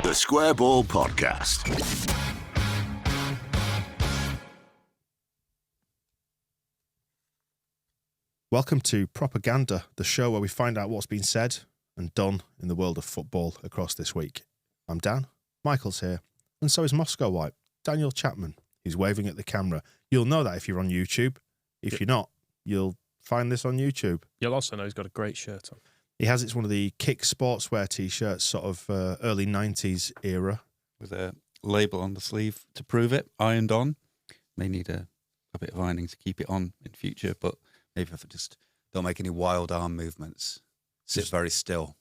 The Square Ball Podcast. Welcome to Propaganda, the show where we find out what's been said and done in the world of football across this week. I'm Dan, Michael's here, and so is Moscow White, Daniel Chapman. He's waving at the camera. You'll know that if you're on YouTube. If you're not, you'll find this on YouTube. You'll also know he's got a great shirt on. He has, it's one of the Kick Sportswear T-shirts, sort of early 90s era. With a label on the sleeve to prove it, ironed on. May need a bit of ironing to keep it on in future, but maybe if I just don't make any wild arm movements, sit very still.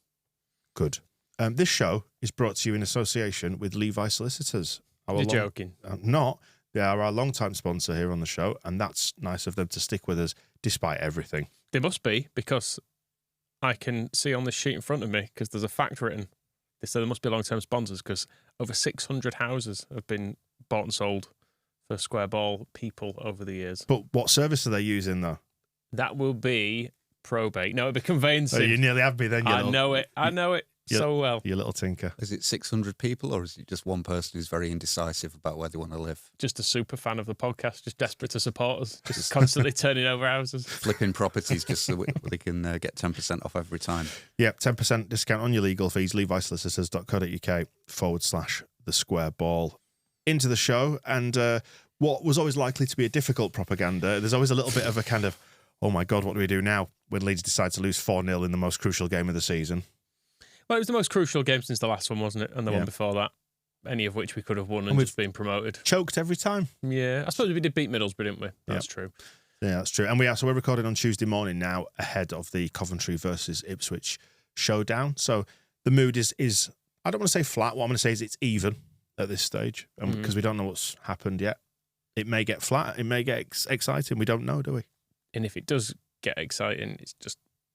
Good. This show is brought to you in association with Levi Solicitors. You're joking. Not. They are our long-time sponsor here on the show, and that's nice of them to stick with us despite everything. They must be, because I can see on this sheet in front of me, because there's a fact written. They say there must be long-term sponsors, because over 600 houses have been bought and sold for Square Ball people over the years. But what service are they using, though? That will be probate. No, it'll be conveyancing. Oh, you nearly have me then. I know it so well. You little tinker. Is it 600 people, or is it just one person who's very indecisive about where they want to live? Just a super fan of the podcast, just desperate to support us, just constantly turning over houses. Flipping properties just so they can get 10% off every time. Yeah, 10% discount on your legal fees. levisolicitors.co.uk/the square ball. Into the show, and what was always likely to be a difficult propaganda, there's always a little bit of a kind of, oh my God, what do we do now when Leeds decide to lose 4-0 in the most crucial game of the season? Well, it was the most crucial game since the last one, wasn't it? And the one before that, any of which we could have won and just been promoted. Choked every time. Yeah, I suppose we did beat Middlesbrough, didn't we? That's true. Yeah, that's true. And we're recording on Tuesday morning now ahead of the Coventry versus Ipswich showdown. So the mood is I don't want to say flat. What I'm going to say is it's even at this stage because we don't know what's happened yet. It may get flat. It may get exciting. We don't know, do we? And if it does get exciting,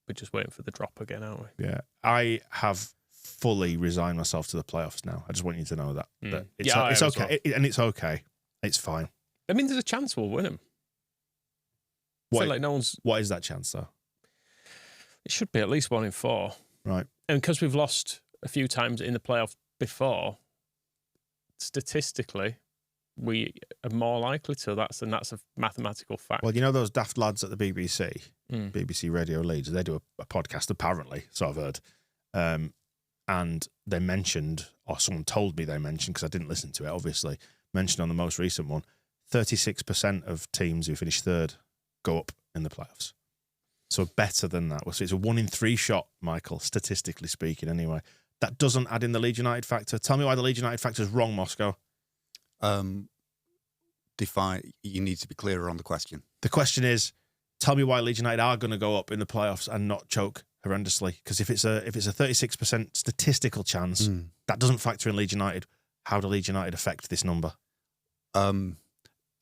we're just waiting for the drop again, aren't we? Yeah. I have fully resigned myself to the playoffs now. I just want you to know that. That it's okay. Well. And it's okay. It's fine. I mean, there's a chance we'll win them. What is that chance, though? It should be at least 1 in 4. Right. And because we've lost a few times in the playoffs before, statistically, we are more likely to. That's a mathematical fact. Well, you know those daft lads at the BBC, BBC Radio Leeds, they do a podcast, apparently, so I've heard. And they mentioned, or someone told me they mentioned, because I didn't listen to it, obviously, mentioned on the most recent one, 36% of teams who finish third go up in the playoffs. So better than that. So it's a 1 in 3 shot, Michael, statistically speaking, anyway. That doesn't add in the Leeds United factor. Tell me why the Leeds United factor is wrong, Moscow. You need to be clearer on the question. The question is, tell me why Leeds United are going to go up in the playoffs and not choke horrendously. Because if it's a 36% statistical chance, that doesn't factor in Leeds United. How do Leeds United affect this number? I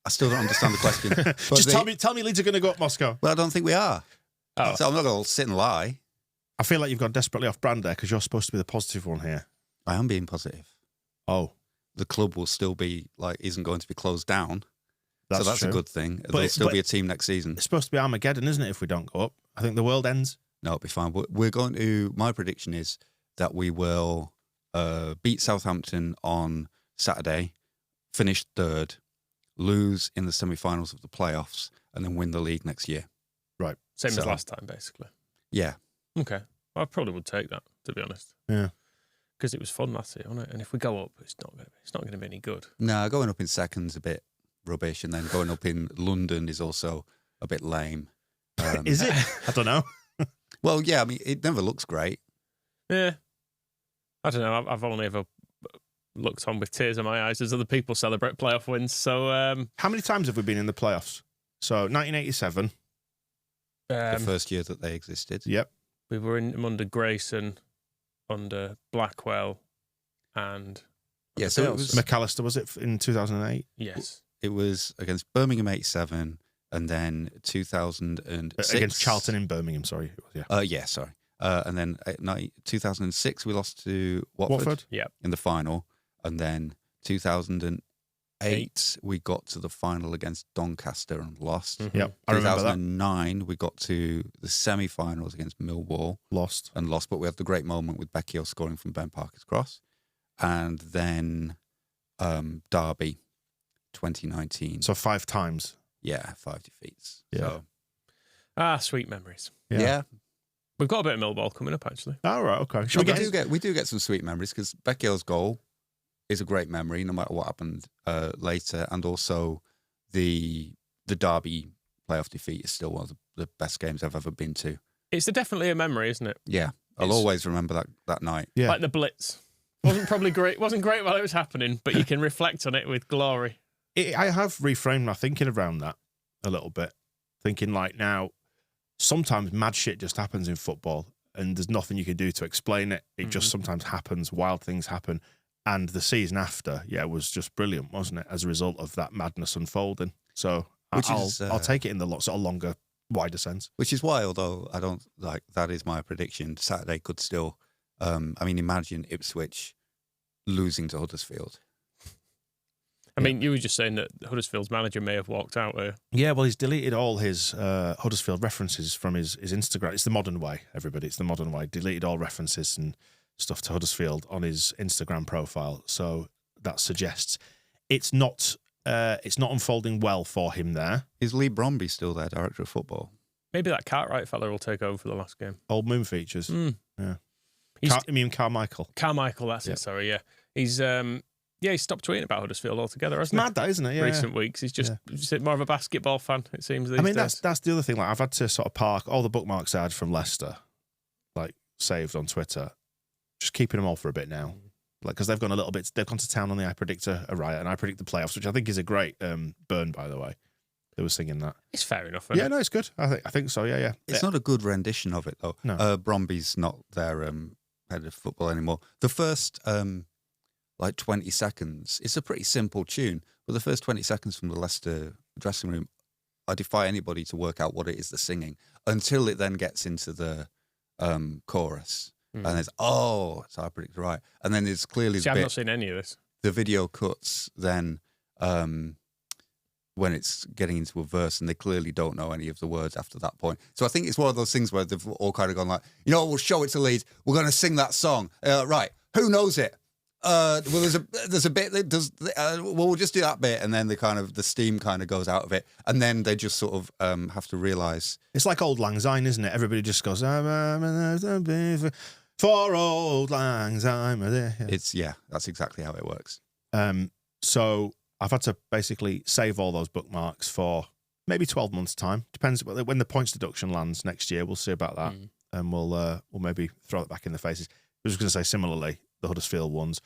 still don't understand the question. Just tell me Leeds are going to go up, Moscow. Well, I don't think we are. Oh. So I'm not going to sit and lie. I feel like you've gone desperately off brand there because you're supposed to be the positive one here. I am being positive. Oh. The club will still be, isn't going to be closed down. So that's true. a good thing. There'll still be a team next season. It's supposed to be Armageddon, isn't it, if we don't go up? I think the world ends. No, it'll be fine. My prediction is that we will beat Southampton on Saturday, finish third, lose in the semi-finals of the playoffs, and then win the league next year. Right. Same as last time, basically. Yeah. Okay. I probably would take that, to be honest. Yeah. Because it was fun last year, wasn't it? And if we go up, it's not going to be any good. No, going up in second's a bit rubbish, and then going up in London is also a bit lame. Is it? I don't know. Well, yeah, I mean, it never looks great. Yeah. I don't know. I've only ever looked on with tears in my eyes as other people celebrate playoff wins. So, how many times have we been in the playoffs? So, 1987. The first year that they existed. Yep. We were in them under Grayson, under Blackwell, and so it was McAllister, was it, in 2008? Yes. It was against Birmingham 87, and then 2006 against Charlton in Birmingham. Sorry. Yeah. Sorry. And then 2006 we lost to Watford. Yeah. In the final, and then 2008 we got to the final against Doncaster and lost. Mm-hmm. Yep. I remember that. 2009 we got to the semi-finals against Millwall, lost, but we had the great moment with Becchio scoring from Ben Parker's cross. and then Derby 2019. So 5 times. Yeah, 5 defeats. Yeah. So, Sweet memories. yeah. We've got a bit of Millwall coming up, actually. Oh, right, okay. We do get some sweet memories because Beckiel's goal is a great memory, no matter what happened later, and also the Derby playoff defeat is still one of the best games I've ever been to. It's definitely a memory, isn't it? Yeah, I'll always remember that night. Yeah. Like the Blitz. Wasn't probably great. Wasn't great while it was happening, but you can reflect on it with glory. I have reframed my thinking around that a little bit. Thinking like now, sometimes mad shit just happens in football and there's nothing you can do to explain it. It just sometimes happens. Wild things happen. And the season after, was just brilliant, wasn't it? As a result of that madness unfolding. So I'll take it in the sort of longer, wider sense. Which is why, although I don't like, that is my prediction, Saturday could still, imagine Ipswich losing to Huddersfield. I mean, you were just saying that Huddersfield's manager may have walked out there. Yeah, well, he's deleted all his Huddersfield references from his Instagram. It's the modern way, everybody. It's the modern way. Deleted all references and stuff to Huddersfield on his Instagram profile. So that suggests it's not unfolding well for him there. Is Lee Bromby still there, director of football? Maybe that Cartwright fella will take over for the last game. Old Moon features. Yeah. Carmichael. Carmichael, that's it, sorry, yeah. He's stopped tweeting about Huddersfield altogether, hasn't It's mad, that, isn't it? Yeah. Recent weeks. He's just more of a basketball fan, it seems, these days. That's the other thing. Like, I've had to sort of park all the bookmarks I had from Leicester, like, saved on Twitter. Just keeping them all for a bit now. Like, because they've gone to town on the I Predict a Riot and I Predict the Playoffs, which I think is a great burn, by the way. They were singing that. It's fair enough, isn't it? No, it's good. I think so, yeah. It's not a good rendition of it, though. No. Bromby's not their head of football anymore. The first, 20 seconds, it's a pretty simple tune, but the first 20 seconds from the Leicester dressing room, I defy anybody to work out what it is they're singing until it then gets into the chorus. And there's, so I predict right. And then there's clearly I've not seen any of this. The video cuts then when it's getting into a verse and they clearly don't know any of the words after that point. So I think it's one of those things where they've all kind of gone like, we'll show it to Leeds. We're going to sing that song. Right. Who knows it? There's a bit that does. We'll just do that bit, and then the steam kind of goes out of it, and then they just sort of have to realise it's like Old Lang Syne, isn't it? Everybody just goes for Old Lang Syne. That's exactly how it works. So I've had to basically save all those bookmarks for maybe 12 months' time. Depends when the points deduction lands next year. We'll see about that, and we'll maybe throw it back in the faces. I was going to say similarly. The Huddersfield ones,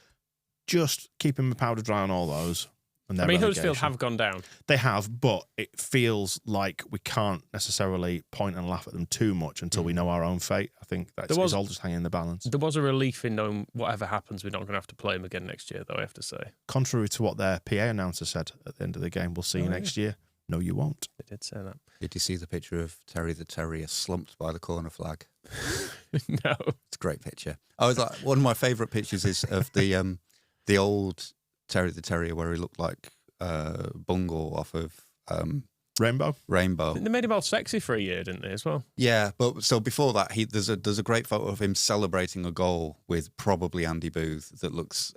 just keeping the powder dry on all those. And Huddersfield have gone down. They have, but it feels like we can't necessarily point and laugh at them too much until we know our own fate. I think it's all just hanging in the balance. There was a relief in knowing whatever happens, we're not going to have to play them again next year, though, I have to say. Contrary to what their PA announcer said at the end of the game, we'll see you next year. No, you won't. They did say that. Did you see the picture of Terry the Terrier slumped by the corner flag? No. It's a great picture. I was like, one of my favourite pictures is of the old Terry the Terrier where he looked like Bungle off of Rainbow. They made him all sexy for a year, didn't they, as well? Yeah, but so before that, there's a great photo of him celebrating a goal with probably Andy Booth that looks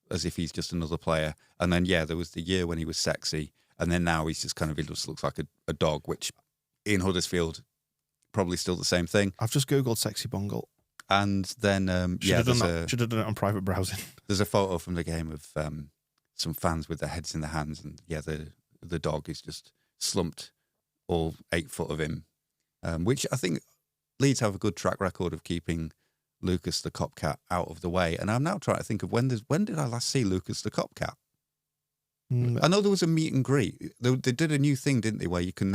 as if he's just another player. And then, there was the year when he was sexy. And then now he's just he just looks like a dog, which in Huddersfield, probably still the same thing. I've just Googled sexy Bungle. And then, should have done it on private browsing. There's a photo from the game of some fans with their heads in their hands. And the dog is just slumped, all 8 foot of him, which I think Leeds have a good track record of keeping Lucas the Copcat out of the way. And I'm now trying to think of when did I last see Lucas the Copcat? I know there was a meet and greet. They did a new thing, didn't they, where you can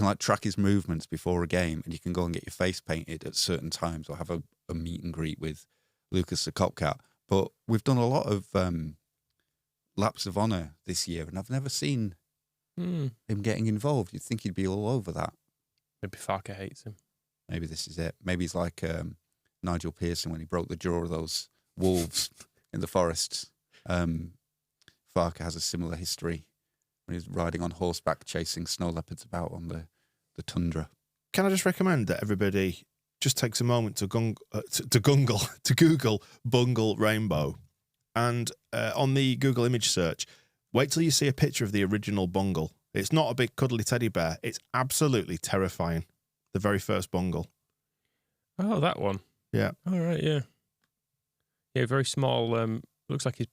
like track his movements before a game and you can go and get your face painted at certain times or have a meet and greet with Lucas the Copcat. But we've done a lot of laps of honour this year and I've never seen him getting involved. You'd think he'd be all over that. Maybe Farker hates him. Maybe this is it. Maybe he's like Nigel Pearson when he broke the jaw of those wolves in the forest. Farker has a similar history when he was riding on horseback chasing snow leopards about on the tundra. Can I just recommend that everybody just takes a moment to Google Bungle Rainbow, and on the Google image search, wait till you see a picture of the original Bungle. It's not a big cuddly teddy bear. It's absolutely terrifying. The very first Bungle. Oh, that one. Yeah. All right. Yeah. Yeah. Very small. Looks like he's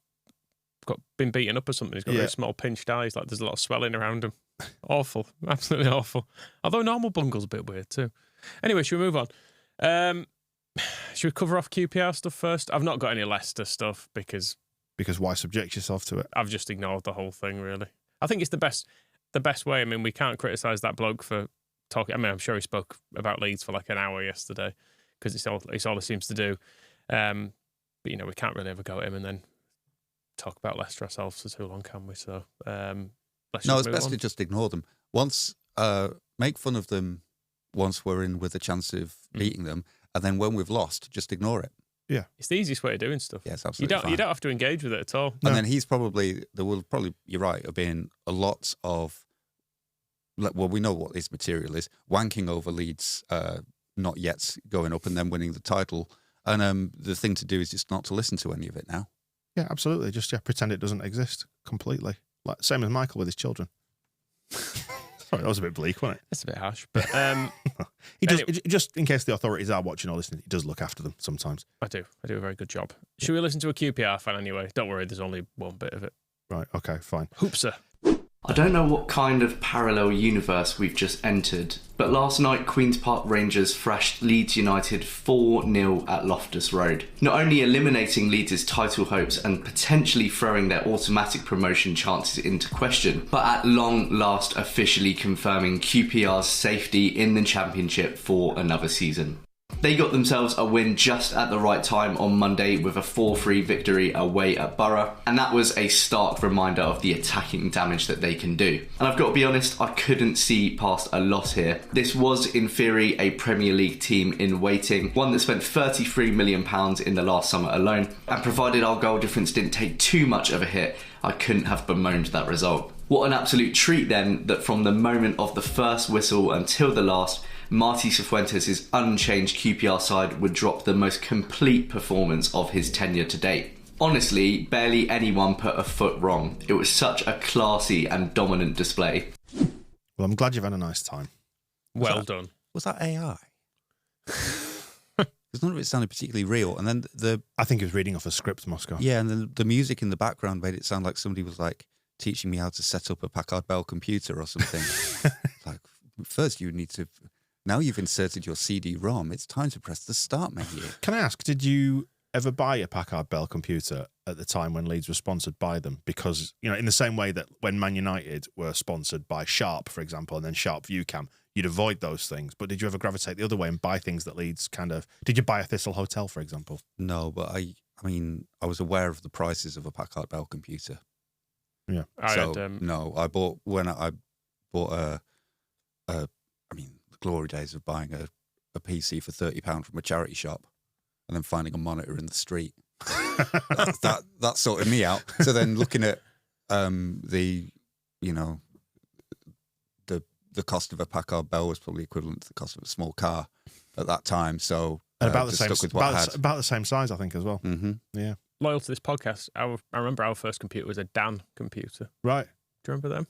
been beaten up or something. He's got very small pinched eyes. Like there's a lot of swelling around him. Awful. Absolutely awful. Although normal Bungle's a bit weird too. Anyway, should we move on? Should we cover off QPR stuff first? I've not got any Leicester stuff because why subject yourself to it? I've just ignored the whole thing. Really, I think it's the best way. I mean, we can't criticise that bloke for talking. I mean, I'm sure he spoke about Leeds for like an hour yesterday because it's all he seems to do. But we can't really ever go at him and then talk about Leicester ourselves for too long, can we? So it's best to just ignore them. Once make fun of them once we're in with a chance of beating them, and then when we've lost, just ignore it. Yeah, it's the easiest way of doing stuff. Yes, absolutely. You don't have to engage with it at all. And then there will probably, you're right, have been a lot of, well, we know what his material is, wanking over Leeds not yet going up and then winning the title. And the thing to do is just not to listen to any of it now. Yeah, absolutely. Just pretend it doesn't exist completely. Like same as Michael with his children. Sorry, that was a bit bleak, wasn't it? That's a bit harsh, but he does. Just in case the authorities are watching or listening, he does look after them sometimes. I do a very good job. Should we listen to a QPR fan anyway? Don't worry, there's only one bit of it. Right. Okay. Fine. Hoopser. I don't know what kind of parallel universe we've just entered, but last night Queen's Park Rangers thrashed Leeds United 4-0 at Loftus Road, not only eliminating Leeds' title hopes and potentially throwing their automatic promotion chances into question, but at long last officially confirming QPR's safety in the Championship for another season. They got themselves a win just at the right time on Monday with a 4-3 victory away at Borough, and that was a stark reminder of the attacking damage that they can do. And I've got to be honest, I couldn't see past a loss here. This was in theory a Premier League team in waiting, one that spent £33 million in the last summer alone, and provided our goal difference didn't take too much of a hit, I couldn't have bemoaned that result. What an absolute treat then that from the moment of the first whistle until the last, Marty Cifuentes' unchanged QPR side would drop the most complete performance of his tenure to date. Honestly, barely anyone put a foot wrong. It was such a classy and dominant display. Well, I'm glad you've had a nice time. Well done. Was that AI? Because none of it sounded particularly real. And then I think he was reading off a script, Moscow. Yeah, and then the music in the background made it sound like somebody was like teaching me how to set up a Packard Bell computer or something. Like, first you need to... Now you've inserted your CD-ROM, it's time to press the start menu. Can I ask, did you ever buy a Packard Bell computer at the time when Leeds was sponsored by them? Because, in the same way that when Man United were sponsored by Sharp, for example, and then Sharp ViewCam, you'd avoid those things. But did you ever gravitate the other way and buy things that Leeds kind of... Did you buy a Thistle Hotel, for example? No, but I was aware of the prices of a Packard Bell computer. Yeah. No, I bought glory days of buying a PC for £30 from a charity shop and then finding a monitor in the street. that sorted me out. So then looking at the cost of a Packard Bell was probably equivalent to the cost of a small car at that time. So about the same size, I think, as well. Mm-hmm. Yeah. Loyal to this podcast, I remember our first computer was a Dan computer. Right. Do you remember them?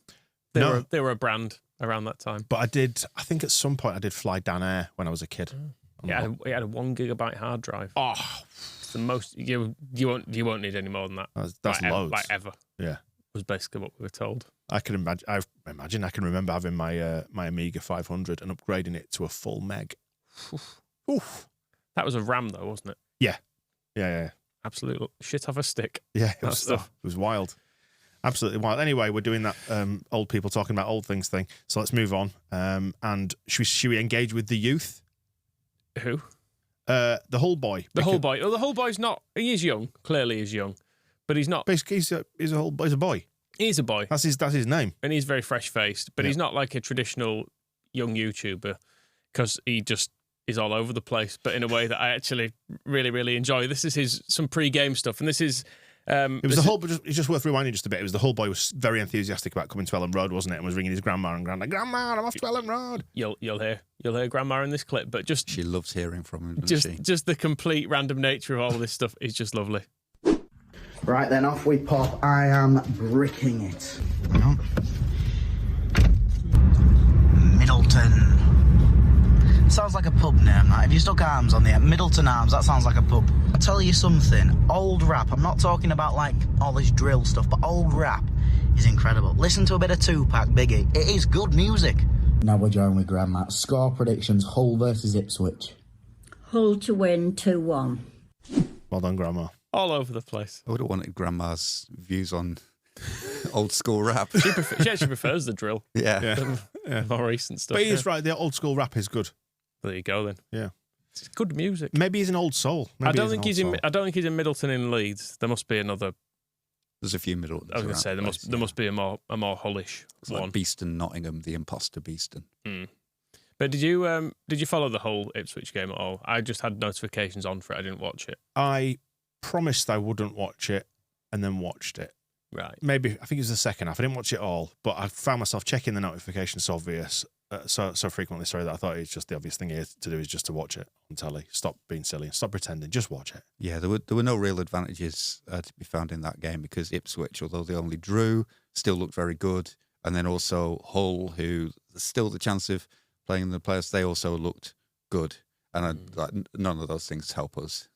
They were a brand around that time. But I think at some point I did fly Dan Air when I was a kid. Yeah, it had a 1 gigabyte hard drive. Oh, it's the most you won't need any more than that. That's loads. Ever. Yeah, was basically what we were told. I can imagine. I can remember having my my Amiga 500 and upgrading it to a full meg. Oof. That was a RAM though, wasn't it? Yeah. Absolute shit off a stick. Yeah, it was wild. Absolutely wild. Anyway, we're doing that old people talking about old things thing. So let's move on. And should we engage with the youth? Who? The Hull boy. The Hull boy. Well, the Hull boy's not. He is young. Clearly, he's young, but he's not. Basically, he's a boy. He's a boy. That's his name. And he's very fresh faced. But he's not like a traditional young YouTuber because he just is all over the place. But in a way that I actually really, really enjoy. This is some pre-game stuff, and this is It was the whole. It's just worth rewinding just a bit. It was the whole boy was very enthusiastic about coming to Ellen Road, wasn't it? And was ringing his grandma and Grandma, I'm off to Ellen Road. You'll hear Grandma in this clip, but just She loves hearing from him, doesn't she? just the complete random nature of all of this stuff is just lovely. Right then, off we pop. I am bricking it. Middleton. Sounds like a pub name, that. If you stuck arms on the end, Middleton Arms, that sounds like a pub. I'll tell you something, old rap, I'm not talking about like all this drill stuff, but old rap is incredible. Listen to a bit of Tupac, Biggie. It is good music. Now we're joined with Grandma. Score predictions, Hull versus Ipswich. Hull to win 2-1. Well done, Grandma. All over the place. I would have wanted Grandma's views on old school rap. She actually prefers the drill. Yeah. More recent stuff. But he is right. The old school rap is good. There you go then. Yeah. It's good music. Maybe he's an old soul. I don't think he's in Middleton in Leeds. There must be another. There's a few Middletons. I was going to say there must be a more Hullish it's one. like Beeston, Nottingham, the imposter Beeston. But did you follow the whole Ipswich game at all? I just had notifications on for it. I didn't watch it. I promised I wouldn't watch it and then watched it. Right. Maybe I think it was the second half. I didn't watch it all, but I found myself checking the notifications so frequently. Sorry, that I thought it's just the obvious thing here to do is just to watch it on telly. Stop being silly and stop pretending. Just watch it. Yeah, there were no real advantages to be found in that game because Ipswich, although they only drew, still looked very good. And then also Hull, who still the chance of playing in the playoffs, they also looked good. And none of those things help us.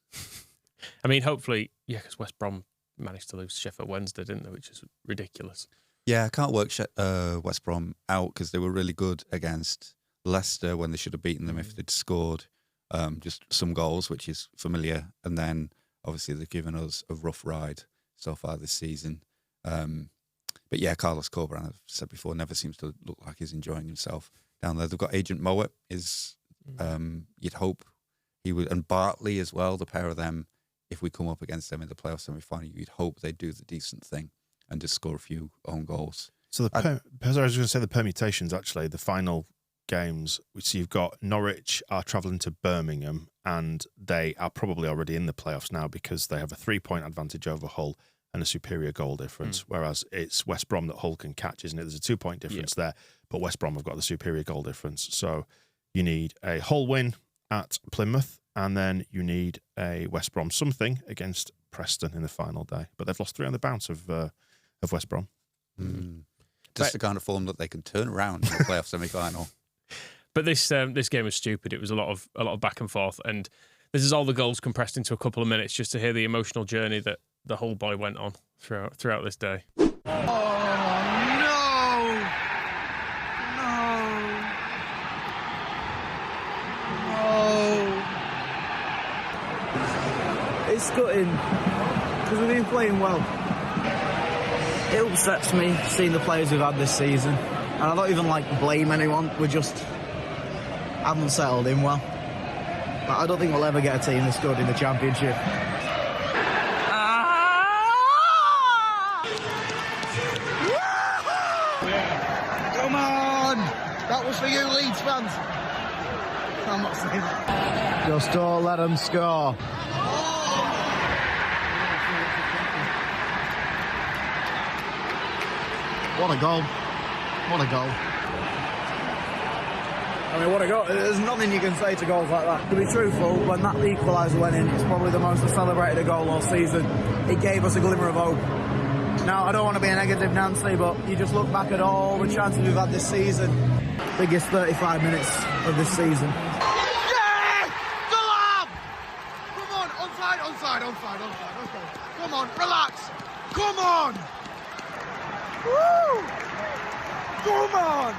I mean, hopefully, yeah, because West Brom managed to lose Sheffield Wednesday, didn't they? Which is ridiculous. Yeah, I can't work West Brom out because they were really good against Leicester when they should have beaten them if they'd scored just some goals, which is familiar. And then, obviously, they've given us a rough ride so far this season. But yeah, Carlos Corberán, I've said before, never seems to look like he's enjoying himself down there. They've got Agent Mowat, you'd hope he would, and Bartley as well, the pair of them. If we come up against them in the playoff semi-final, you'd hope they do the decent thing and just score a few own goals. So I was going to say the permutations, actually, the final games, which you've got Norwich are travelling to Birmingham and they are probably already in the playoffs now because they have a 3-point advantage over Hull and a superior goal difference, whereas it's West Brom that Hull can catch, isn't it? There's a 2-point difference there, but West Brom have got the superior goal difference. So you need a Hull win at Plymouth, and then you need a West Brom something against Preston in the final day. But they've lost 3 on the bounce of West Brom. Just the kind of form that they can turn around in the playoff semi-final. But this game was stupid. It was a lot of back and forth, and this is all the goals compressed into a couple of minutes just to hear the emotional journey that the whole boy went on throughout this day. It's gutting because we've been playing well. It upsets me seeing the players we've had this season, and I don't even blame anyone. We just haven't settled in well. But I don't think we'll ever get a team this good in the Championship. Come on! That was for you, Leeds fans. I'm not saying that. Just don't let them score. What a goal. What a goal. I mean, what a goal. There's nothing you can say to goals like that. To be truthful, when that equaliser went in, it's probably the most celebrated goal all season. It gave us a glimmer of hope. Now, I don't want to be a negative Nancy, but you just look back at all the chances we've had this season. Biggest 35 minutes of this season. Yeah! The lab! Come on, onside. Okay. Come on, relax. Come on! Woo! Come on!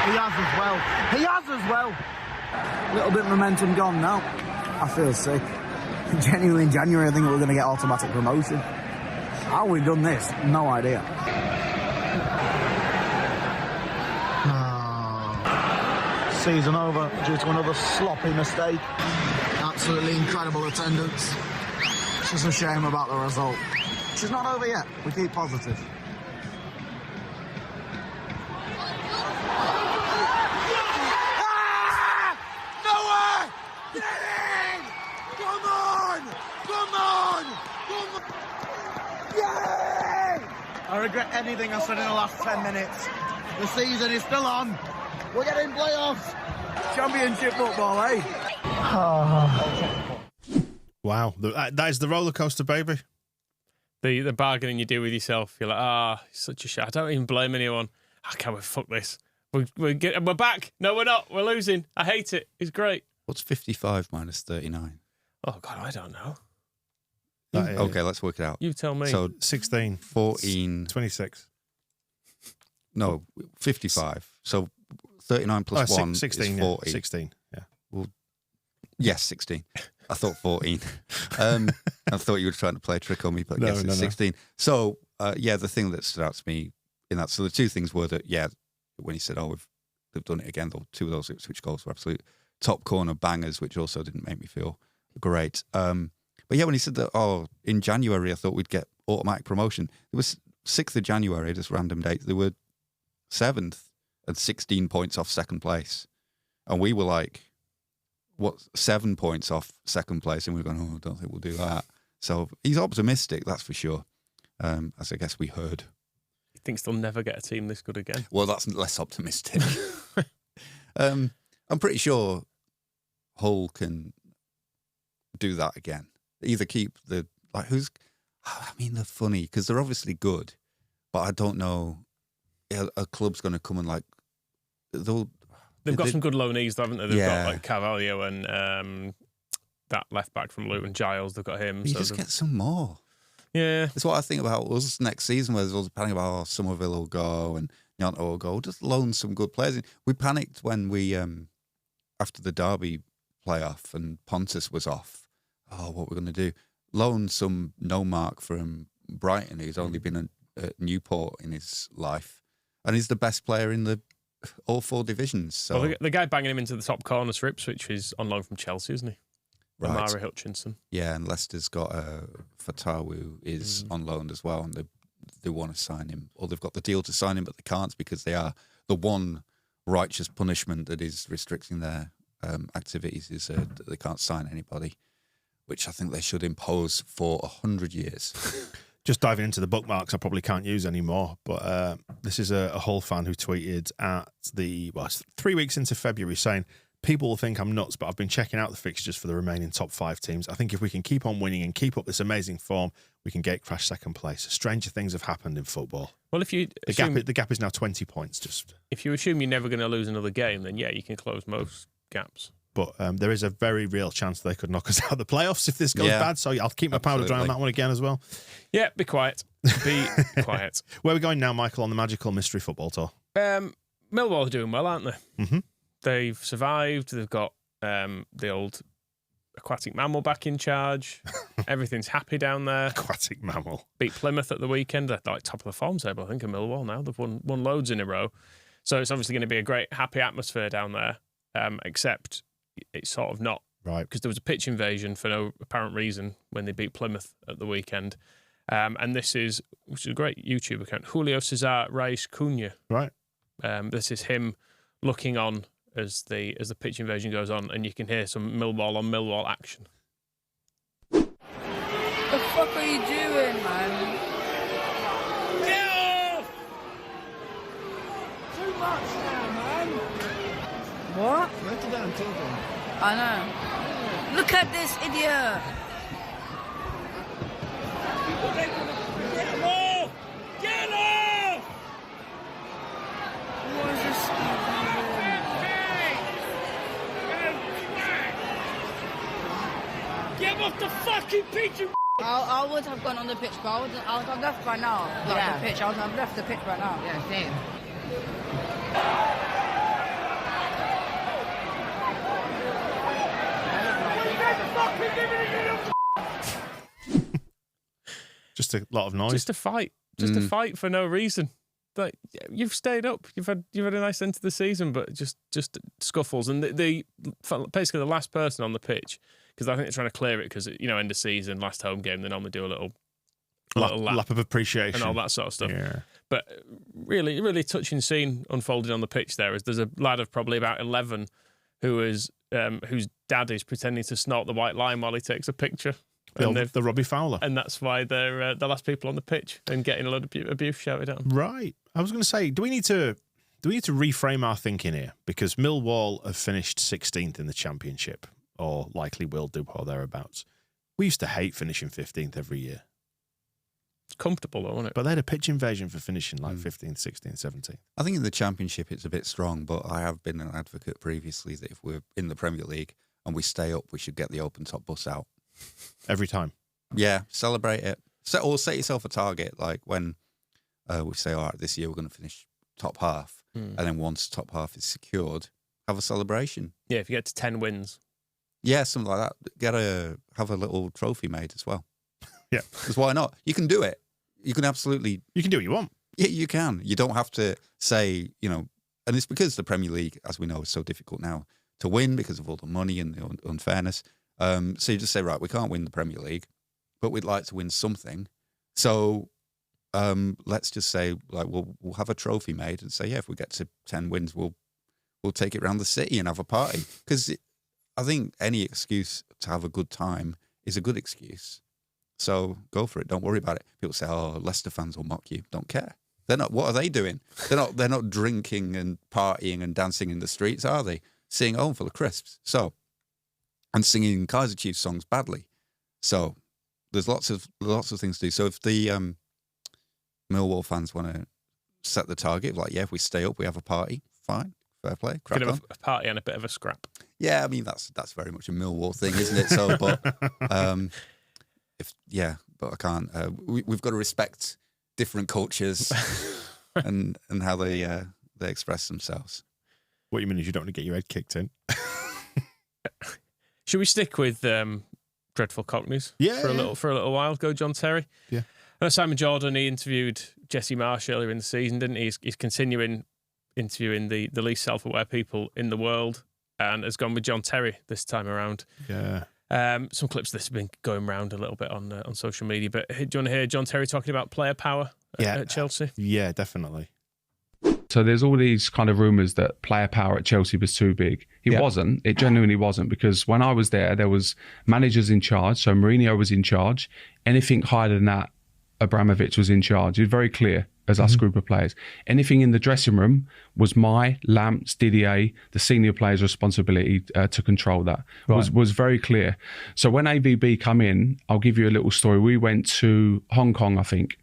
He has as well. Little bit of momentum gone now. I feel sick. Genuinely in January, I think we're going to get automatic promotion. How we've done this, no idea. Season over due to another sloppy mistake. Absolutely incredible attendance. It's just a shame about the result. She's not over yet. We keep positive. Nowhere! Get in! Come on! on! Come on! Yay! I regret anything I said in the last 10 minutes. The season is still on. We're getting playoffs. Championship football, eh? Wow, that is the roller coaster, baby. The bargaining you do with yourself, you're like, it's such a shit. I don't even blame anyone. I can't wait, fuck this. We're back. No, we're not. We're losing. I hate it. It's great. What's 55 minus 39? Oh, God, I don't know. Okay, let's work it out. You tell me. So 16. 14. 26. No, 55. So 39 plus 1 16, is 40. 16, yeah. Well, yes, 16. I thought 14. I thought you were trying to play a trick on me, but yes, it's 16. So, the thing that stood out to me in that, so the two things were that, when he said, they've done it again, two of those Ipswich goals were absolute top corner bangers, which also didn't make me feel great. But when he said that, in January, I thought we'd get automatic promotion. It was 6th of January, just random date. They were 7th and 16 points off second place. And we were like, 7 points off second place? And we were going, I don't think we'll do that. So he's optimistic, that's for sure, as I guess we heard. He thinks they'll never get a team this good again. Well, that's less optimistic. I'm pretty sure Hull can do that again. Either keep they're funny because they're obviously good, but I don't know a club's going to come and they've got some good loanees, haven't they? They've got like Carvalho and that left back from Luton, Giles. They've got him. You just get some more. Yeah, that's what I think about us next season. Where there's all the panic about Somerville will go and Nyanto will go. Just loan some good players. We panicked when we after the Derby playoff and Pontus was off. What we're going to do? Loan some no-mark from Brighton, who's only been at Newport in his life, and he's the best player in all 4 divisions. So the guy banging him into the top corners for Ipswich is on loan from Chelsea, isn't he? Right. Amari Hutchinson. Yeah, and Leicester's got Fatawu is on loan as well, and they want to sign him, or they've got the deal to sign him, but they can't because they are the one righteous punishment that is restricting their activities is that they can't sign anybody, which I think they should impose for 100 years. Just diving into the bookmarks I probably can't use anymore, but this is a Hull fan who tweeted at it's 3 weeks into February saying, people will think I'm nuts, but I've been checking out the fixtures for the remaining top 5 teams. I think if we can keep on winning and keep up this amazing form, we can gatecrash second place. Stranger things have happened in football. Well, if you the gap is now 20 points. Just if you assume you're never going to lose another game, then you can close most gaps. But there is a very real chance they could knock us out of the playoffs if this goes bad. So I'll keep my powder dry on that one again as well. Yeah, be quiet. Be quiet. Where are we going now, Michael, on the magical mystery football tour? Millwall are doing well, aren't they? Mm-hmm. They've survived. They've got the old aquatic mammal back in charge. Everything's happy down there. Aquatic mammal. Beat Plymouth at the weekend. They're like top of the form table, I think, in Millwall now. They've won loads in a row. So it's obviously going to be a great, happy atmosphere down there, except it's sort of not. Right. Because there was a pitch invasion for no apparent reason when they beat Plymouth at the weekend. And which is a great YouTube account, Julio Cesar Reis Cunha. Right. This is him looking on as the pitch invasion goes on, and you can hear some Millwall on Millwall action. The fuck are you doing, man? Get off! Too much now, man. What? Let it down, talk on. I know. Look at this idiot. Get off! Get off! What is this Get off the fucking pitch, you I would have gone on the pitch, but I would have left by now. Like the pitch, I would have left the pitch by now. Yeah, same. Just a lot of noise. Just a fight. Just a fight for no reason. Like, you've stayed up. You've had a nice end to the season, but just scuffles. And the basically the last person on the pitch, because I think they're trying to clear it because, end of season, last home game, they normally do a little lap of appreciation and all that sort of stuff. Yeah. But really, really touching scene unfolded on the pitch there. There's a lad of probably about 11 whose dad is pretending to snort the white line while he takes a picture. The Robbie Fowler. And that's why they're the last people on the pitch and getting a lot of abuse shouted at them. Right. I was going to say, do we need to reframe our thinking here? Because Millwall have finished 16th in the Championship, or likely will do or thereabouts. We used to hate finishing 15th every year. It's comfortable, though, isn't it? But they had a pitch invasion for finishing like 15th, 16th, 17th. I think in the Championship it's a bit strong, but I have been an advocate previously that if we're in the Premier League and we stay up, we should get the open top bus out. Every time. Yeah, celebrate it. Or set yourself a target, like when we say, all right, this year we're going to finish top half, and then once top half is secured, have a celebration. Yeah, if you get to 10 wins. Yeah, something like that. Have a little trophy made as well. Yeah. Because why not? You can do it. You can absolutely... You can do what you want. Yeah, you can. You don't have to say, and it's because the Premier League, as we know, is so difficult now to win because of all the money and the unfairness. So you just say, right, we can't win the Premier League, but we'd like to win something. So let's just say, like, we'll have a trophy made and say, yeah, if we get to 10 wins, we'll take it around the city and have a party. Because I think any excuse to have a good time is a good excuse. So go for it. Don't worry about it. People say, "Oh, Leicester fans will mock you." Don't care. They're not. What are they doing? They're not drinking and partying and dancing in the streets, are they? Singing "Home Full of Crisps." So, and singing Kaiser Chiefs songs badly. So, there's lots of things to do. So, if the Millwall fans want to set the target, like, yeah, if we stay up, we have a party. Fine, fair play. Crack on. A party and a bit of a scrap. Yeah, I mean that's very much a Millwall thing, isn't it? So, but but I can't. We've got to respect different cultures and how they express themselves. What you mean is you don't want to get your head kicked in. Should we stick with Dreadful Cockneys for a little while? Go John Terry. Yeah. I know Simon Jordan, he interviewed Jesse Marsh earlier in the season, didn't he? He's continuing interviewing the least self-aware people in the world and has gone with John Terry this time around. Yeah. Some clips of this have been going around a little bit on social media, but do you want to hear John Terry talking about player power at Chelsea? Yeah, definitely. So there's all these kind of rumours that player power at Chelsea was too big. It wasn't. It genuinely wasn't, because when I was there was managers in charge. So Mourinho was in charge. Anything higher than that, Abramovich was in charge. It was very clear as us group of players. Anything in the dressing room was Lamps, Didier, the senior players' responsibility to control that. Right. Was very clear. So when AVB come in, I'll give you a little story. We went to Hong Kong, I think,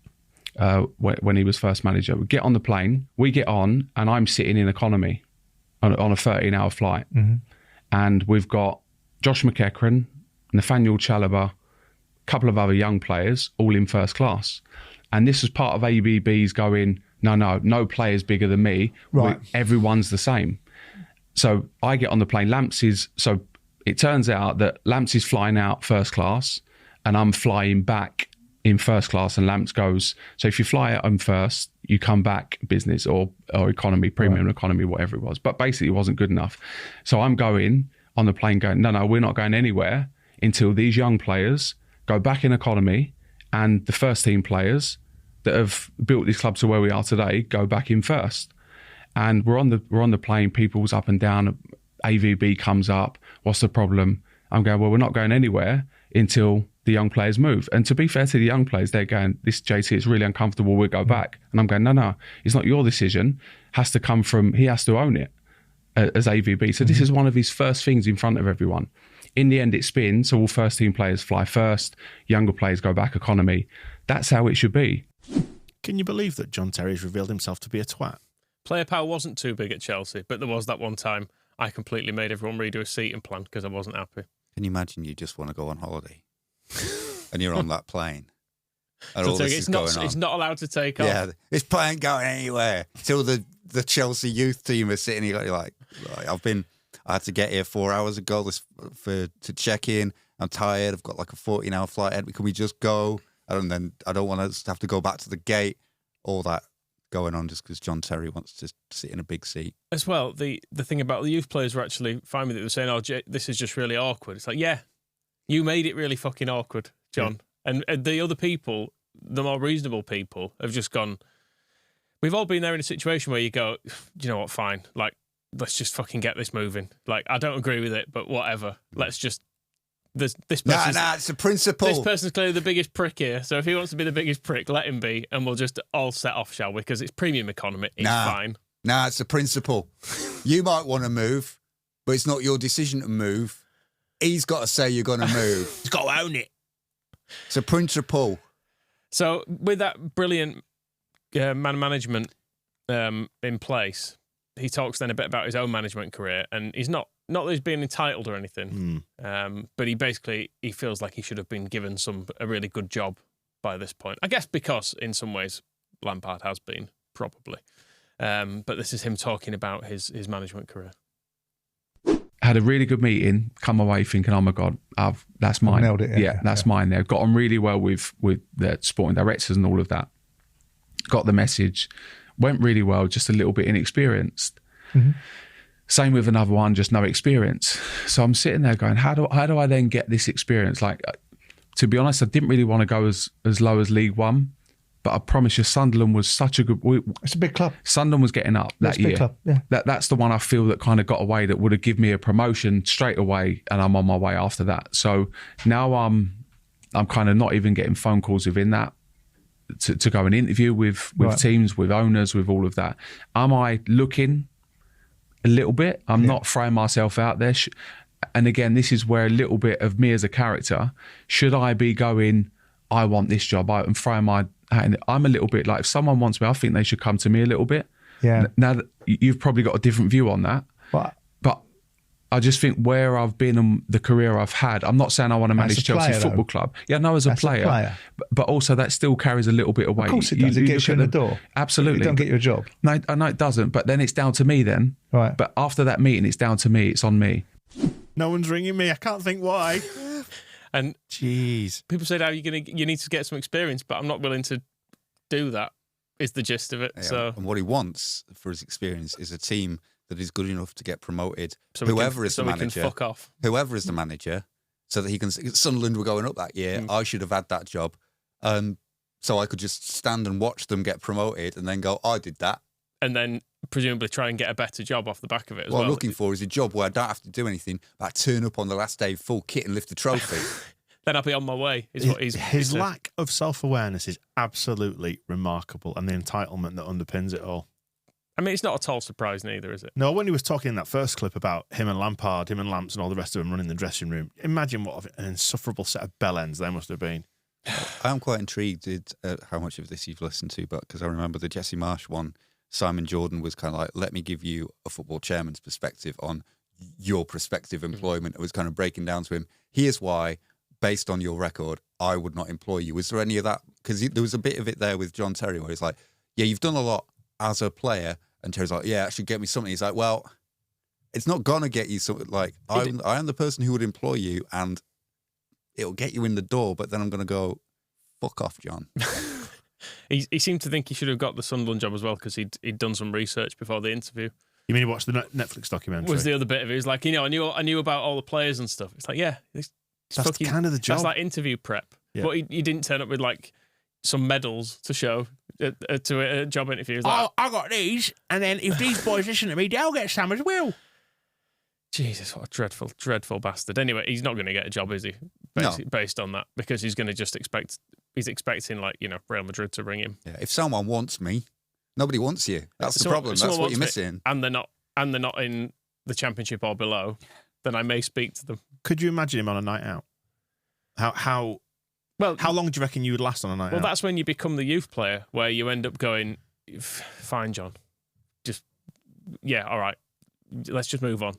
when he was first manager. We get on the plane, we get on, and I'm sitting in economy on a 13-hour flight. And we've got Josh McEachran, Nathaniel Chalobah, a couple of other young players, all in first class. And this was part of ABB's going, no player's bigger than me. Right. Everyone's the same. So I get on the plane. So it turns out that Lamps is flying out first class and I'm flying back in first class, and Lamps goes, so if you fly out on first, you come back business or economy, premium economy, whatever it was. But basically it wasn't good enough. So I'm going on the plane going, no, we're not going anywhere until these young players go back in economy and the first team players that have built this club to where we are today go back in first. And we're on the plane, people's up and down, AVB comes up, what's the problem? I'm going, well, we're not going anywhere until the young players move. And to be fair to the young players, they're going, this JT, it's really uncomfortable, we'll go back. And I'm going, no, it's not your decision. Has to come from, he has to own it as AVB. So this is one of his first things in front of everyone. In the end, it spins, so all first team players fly first, younger players go back economy. That's how it should be. Can you believe that John Terry's revealed himself to be a twat? Player power wasn't too big at Chelsea, but there was that one time I completely made everyone redo a seating plan because I wasn't happy. Can you imagine you just want to go on holiday and you're on that plane and so all this is going on? It's not allowed to take off. Yeah, this plane going anywhere till the Chelsea youth team are sitting here like I had to get here 4 hours ago to check in. I'm tired. I've got like a 14-hour flight ahead. Can we just go? And then I don't want to have to go back to the gate. All that going on just because John Terry wants to sit in a big seat. As well, the thing about the youth players were actually fine with it. They were saying, this is just really awkward. It's like, yeah, you made it really fucking awkward, John. Yeah. And the other people, the more reasonable people, have just gone, we've all been there in a situation where you go, you know what, fine. Like, let's just fucking get this moving. Like, I don't agree with it, but whatever. Let's just this Nah, person's, it's a principle. this person's clearly the biggest prick here. So if he wants to be the biggest prick, let him be, and we'll just all set off, shall we? Because it's premium economy. It's fine. Nah, it's a principle. You might want to move, but it's not your decision to move. He's got to say you're going to move. He's got to own it. It's a principle. So with that brilliant man management in place, he talks then a bit about his own management career, and he's not that he's being entitled or anything, but he feels like he should have been given a really good job by this point. I guess because in some ways Lampard has been, probably. But this is him talking about his management career. Had a really good meeting, come away thinking, oh my God, that's mine. Nailed it. That's mine there. Got on really well with the sporting directors and all of that. Got the message, went really well, just a little bit inexperienced. Mm-hmm. Same with another one, just no experience. So I'm sitting there going, how do I then get this experience? Like, to be honest, I didn't really want to go as low as League One, but I promise you, Sunderland was such a good... It's a big club. Sunderland was getting up that year. Big club, yeah. That's the one I feel that kind of got away, that would have given me a promotion straight away, and I'm on my way after that. So now I'm kind of not even getting phone calls within that to go and interview with teams, with owners, with all of that. Am I looking a little bit? I'm not throwing myself out there. And again, this is where a little bit of me as a character, should I be going, I want this job, I'm throwing my hat in it. I'm a little bit like, if someone wants me, I think they should come to me a little bit. Yeah. Now, you've probably got a different view on that. But I just think where I've been and the career I've had, I'm not saying I want to manage Chelsea Football Club. Yeah, no, as a player. But also that still carries a little bit of weight. Of course it does. It gets you in the door. Absolutely. You don't get your job. No, I know it doesn't. But then it's down to me then. Right. But after that meeting, it's down to me. It's on me. No one's ringing me. I can't think why. And jeez, people say, "Oh, you need to get some experience," but I'm not willing to do that. Is the gist of it. Yeah, so, and what he wants for his experience is a team that is good enough to get promoted. So whoever is the we manager, can fuck off. Whoever is the manager, so that he can. Sunderland were going up that year. I should have had that job, so I could just stand and watch them get promoted, and then go, I did that, and then presumably try and get a better job off the back of it as well. What I'm looking for is a job where I don't have to do anything, but I turn up on the last day full kit and lift the trophy. Then I'll be on my way. His lack of self-awareness is absolutely remarkable, and the entitlement that underpins it all. I mean, it's not at all surprising either, is it? No, when he was talking in that first clip about him and Lampard, him and Lamps and all the rest of them running the dressing room, imagine what an insufferable set of bellends there must have been. I'm quite intrigued at how much of this you've listened to, but because I remember the Jesse Marsh one, Simon Jordan was kind of like, let me give you a football chairman's perspective on your prospective employment. It was kind of breaking down to him, here's why, based on your record, I would not employ you. Was there any of that? Because there was a bit of it there with John Terry where he's like, yeah, you've done a lot as a player. And Terry's like, yeah, it should get me something. He's like, well, it's not going to get you something. Like, I am the person who would employ you and it'll get you in the door, but then I'm going to go, fuck off, John. He seemed to think he should have got the Sunderland job as well because he'd done some research before the interview. You mean he watched the Netflix documentary? Was the other bit of it. He was like, I knew about all the players and stuff. It's like, yeah. That's kind of the job. That's like interview prep. Yeah. But he didn't turn up with like some medals to show to a job interview. He was like, I got these, and then if these boys listen to me, they'll get some as well. Jesus, what a dreadful, dreadful bastard. Anyway, he's not going to get a job, is he? Based on that, because he's going to just he's expecting like, Real Madrid to ring him. Yeah, if someone wants me, nobody wants you. That's the problem. That's what you're missing. And they're not in the Championship or below, then I may speak to them. Could you imagine him on a night out? How long do you reckon you would last on a night out? Well, that's when you become the youth player, where you end up going, fine, John. Just, yeah, all right. Let's just move on.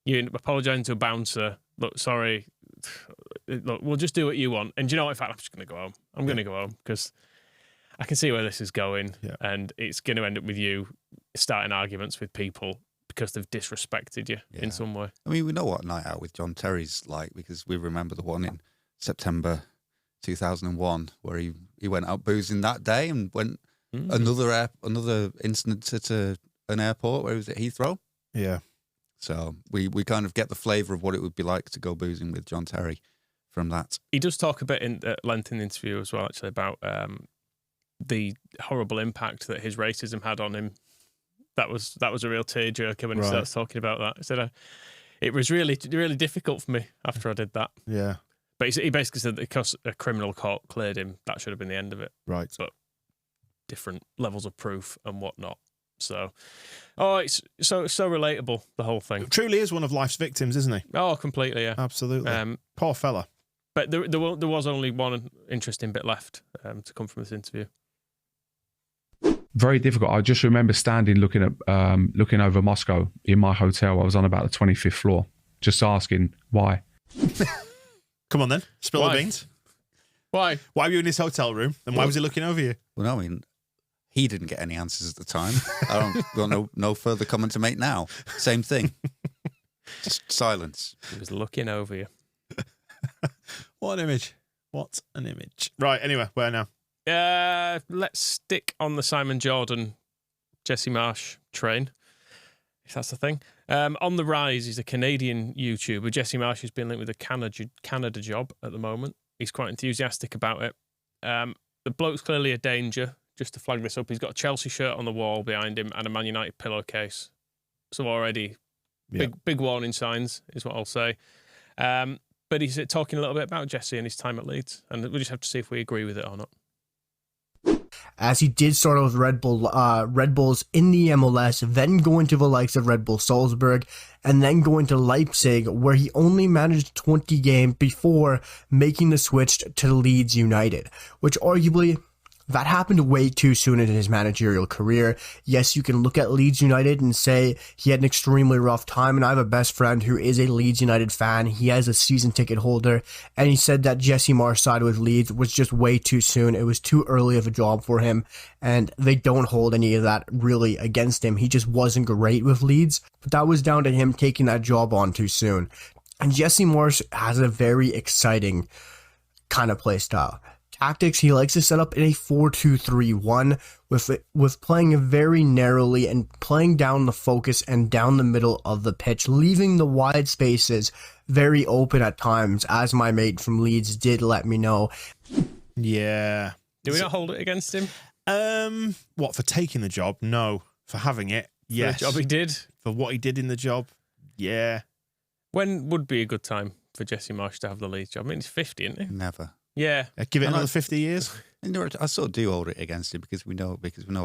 You end up apologising to a bouncer. Look, sorry. Look, we'll just do what you want. And do you know what? In fact, I'm just going to go home. I'm going to go home because I can see where this is going. Yeah. And it's going to end up with you starting arguments with people because they've disrespected you in some way. I mean, we know what a night out with John Terry's like because we remember the one in September 2001 where he went out boozing that day and went another incident at an airport where he was at Heathrow. Yeah. So we kind of get the flavour of what it would be like to go boozing with John Terry from that. He does talk a bit at length in the interview as well, actually, about the horrible impact that his racism had on him. That was a real tearjerker when he starts talking about that. He said, it was really, really difficult for me after I did that. Yeah. But he basically said that because a criminal court cleared him, that should have been the end of it. Right. But different levels of proof and whatnot. So, it's so relatable, the whole thing. It truly is one of life's victims, isn't he? Oh, completely, yeah. Absolutely. Poor fella. But there was only one interesting bit left to come from this interview. Very difficult. I just remember standing looking over Moscow in my hotel. I was on about the 25th floor, just asking why. Come on then, spill Why? the beans. Why? Why were you in his hotel room? And why was he looking over you? Well, no, I mean, he didn't get any answers at the time. I don't got no further comment to make now. Same thing. Just silence. He was looking over you. What an image. What an image. Right, anyway, where now? Let's stick on the Simon Jordan, Jesse Marsh train, if that's the thing. On the rise, he's a Canadian YouTuber. Jesse Marsh has been linked with a Canada job at the moment. He's quite enthusiastic about it. The bloke's clearly a danger, just to flag this up. He's got a Chelsea shirt on the wall behind him and a Man United pillowcase. So already big warning signs is what I'll say. But he's talking a little bit about Jesse and his time at Leeds. And we'll just have to see if we agree with it or not. As he did start with Red Bulls in the MLS, then go into the likes of Red Bull Salzburg, and then go into Leipzig, where he only managed 20 games before making the switch to Leeds United, which arguably that happened way too soon in his managerial career. Yes, you can look at Leeds United and say he had an extremely rough time, and I have a best friend who is a Leeds United fan. He has a season ticket holder, and he said that Jesse Marsh side with Leeds was just way too soon. It was too early of a job for him, and they don't hold any of that really against him. He just wasn't great with Leeds, but that was down to him taking that job on too soon. And Jesse Marsh has a very exciting kind of play style. Tactics, he likes to set up in a 4-2-3-1 with playing very narrowly and playing down the focus and down the middle of the pitch, leaving the wide spaces very open at times, as my mate from Leeds did let me know. Yeah. Do we not hold it against him? What, for taking the job? No. For having it? Yes. For the job he did? For what he did in the job? Yeah. When would be a good time for Jesse Marsh to have the Leeds job? I mean, he's 50, isn't he? Never. Yeah. Give it another 50 years. I sort of do hold it against him because we know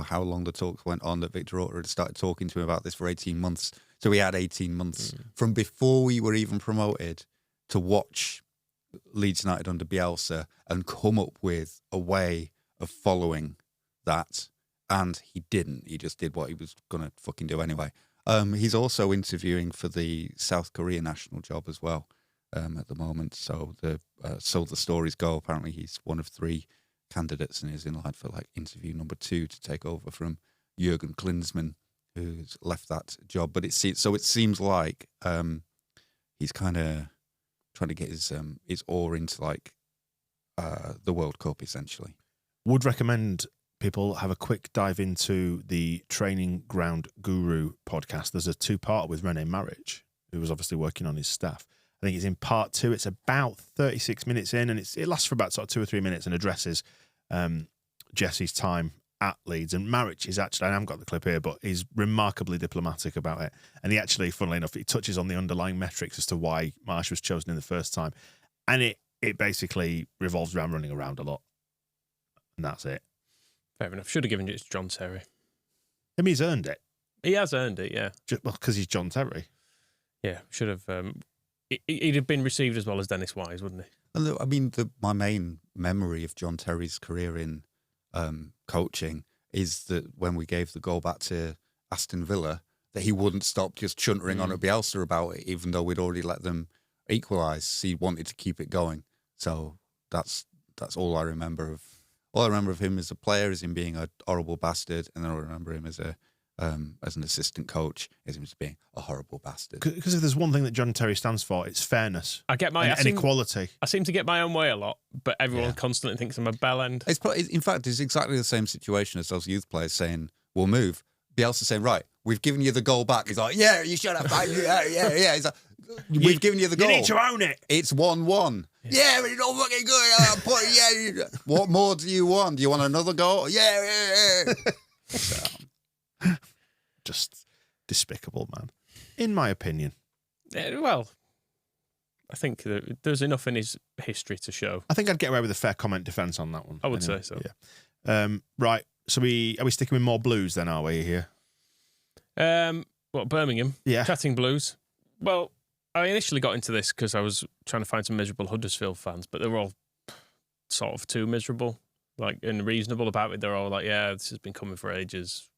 how long the talks went on, that Victor Orta had started talking to him about this for 18 months. So we had 18 months from before we were even promoted to watch Leeds United under Bielsa and come up with a way of following that. And he didn't. He just did what he was going to fucking do anyway. He's also interviewing for the South Korea national job as well. At the moment, so the stories go. Apparently, he's one of 3 candidates and is in line for like interview number 2 to take over from Jurgen Klinsmann, who's left that job. But it seems like he's kind of trying to get his oar into like the World Cup essentially. Would recommend people have a quick dive into the Training Ground Guru podcast. There's a 2-part with René Maric, who was obviously working on his staff. I think it's in part 2. It's about 36 minutes in, and it lasts for about sort of 2 or 3 minutes and addresses Jesse's time at Leeds. And Maric is actually, I haven't got the clip here, but he's remarkably diplomatic about it. And he actually, funnily enough, he touches on the underlying metrics as to why Marsh was chosen in the first time. And it basically revolves around running around a lot. And that's it. Fair enough. Should have given it to John Terry. I mean, he's earned it. He has earned it, yeah. Because he's John Terry. Yeah, should have... He'd have been received as well as Dennis Wise, wouldn't he? I mean, my main memory of John Terry's career in coaching is that when we gave the goal back to Aston Villa, that he wouldn't stop just chuntering on at Bielsa about it, even though we'd already let them equalise. He wanted to keep it going. So that's all I remember of. All I remember of him as a player is him being a horrible bastard, and then I remember him as an assistant coach, is him just being a horrible bastard. Because if there's one thing that John Terry stands for, it's fairness. I and equality. I seem to get my own way a lot, but everyone constantly thinks I'm a bell end. In fact, it's exactly the same situation as those youth players saying, "We'll move." Bielsa saying, "Right, we've given you the goal back." He's like, "Yeah, you should have. Yeah." He's like, "We've given you the goal. You need to own it. It's 1-1. Yeah, but it's not fucking good. What more do you want? Do you want another goal? Yeah. Just despicable, man. In my opinion. Well, I think there's enough in his history to show. I think I'd get away with a fair comment defence on that one. I would say so. Yeah. Right. So are we sticking with more Blues then? Are we here? Birmingham? Yeah. Chatting Blues. Well, I initially got into this because I was trying to find some miserable Huddersfield fans, but they were all sort of too miserable, and reasonable about it. They're all like, "Yeah, this has been coming for ages."